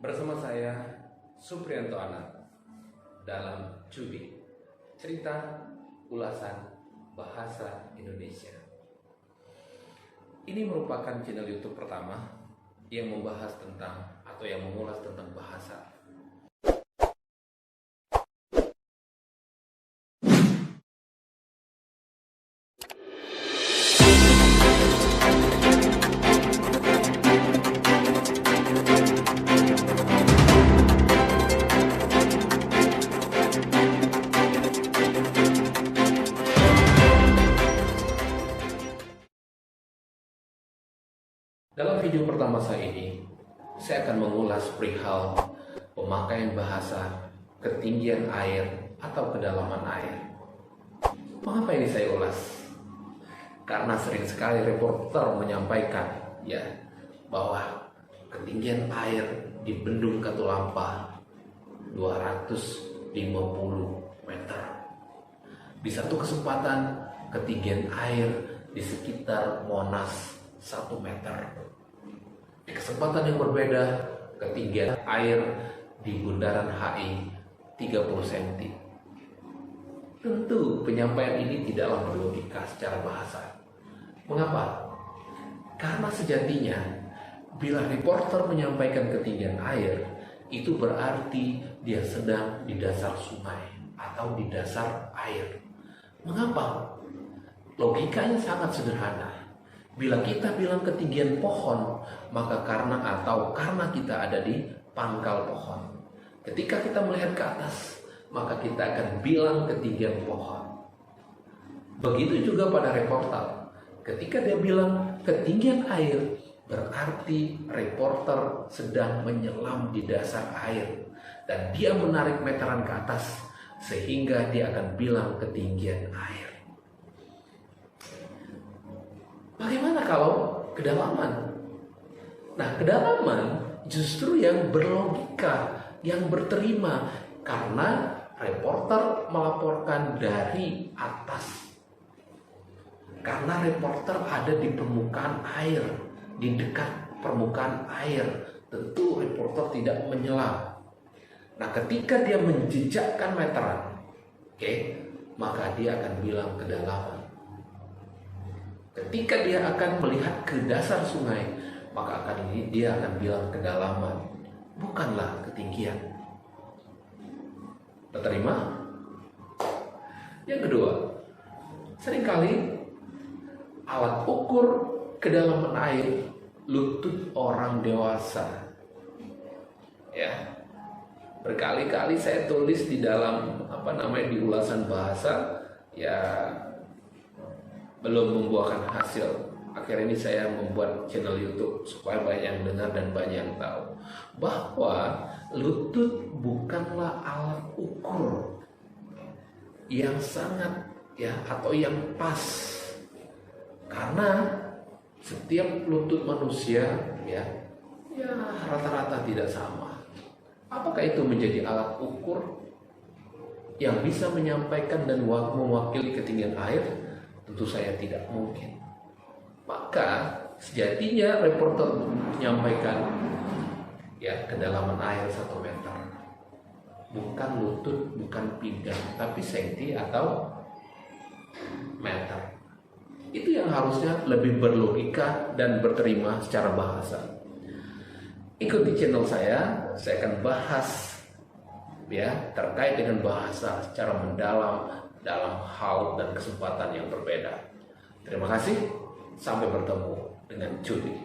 Bersama saya Supriyanto Anand dalam Cudi, cerita ulasan bahasa Indonesia. Ini merupakan channel YouTube pertama yang membahas tentang atau yang mengulas tentang bahasa. Dalam video pertama saya ini, saya akan mengulas perihal pemakaian bahasa, ketinggian air atau kedalaman air. Mengapa ini saya ulas? Karena sering sekali reporter menyampaikan bahwa ketinggian air di Bendung Katulampa 250 meter. Di satu kesempatan ketinggian air di sekitar Monas 1 meter. Di kesempatan yang berbeda, ketinggian air di Bundaran HI 30 cm. Tentu penyampaian ini tidaklah berlogika secara bahasa. Mengapa? Karena sejatinya, bila reporter menyampaikan ketinggian air, itu berarti dia sedang di dasar sungai atau di dasar air. Mengapa? Logikanya sangat sederhana. Bila kita bilang ketinggian pohon, maka karena kita ada di pangkal pohon. Ketika kita melihat ke atas, maka kita akan bilang ketinggian pohon. Begitu juga pada reporter. Ketika dia bilang ketinggian air, berarti reporter sedang menyelam di dasar air. Dan dia menarik meteran ke atas, sehingga dia akan bilang ketinggian air. Bagaimana kalau kedalaman? Nah, kedalaman justru yang berlogika, yang berterima, karena reporter melaporkan dari atas. Karena reporter ada di permukaan air, di dekat permukaan air, tentu reporter tidak menyelam. Nah, ketika dia menjejakkan meteran, maka dia akan bilang kedalaman. Ketika dia akan melihat ke dasar sungai, maka dia akan bilang kedalaman, bukanlah ketinggian. Terima? Yang kedua, seringkali alat ukur kedalaman air lutut orang dewasa. Berkali-kali saya tulis di dalam di ulasan bahasa, belum membuahkan hasil. Akhirnya ini saya membuat channel YouTube supaya banyak yang dengar dan banyak yang tahu bahwa lutut bukanlah alat ukur yang sangat atau yang pas, karena setiap lutut manusia rata-rata tidak sama. Apakah itu menjadi alat ukur yang bisa menyampaikan dan mewakili ketinggian air? Tentu saya tidak mungkin. Maka sejatinya reporter menyampaikan kedalaman air 1 meter. Bukan lutut, bukan pinggang, tapi senti atau meter. Itu yang harusnya lebih berlogika dan berterima secara bahasa. Ikuti channel saya akan bahas terkait dengan bahasa secara mendalam dalam hal dan kesempatan yang berbeda. Terima kasih, sampai bertemu dengan Cudi.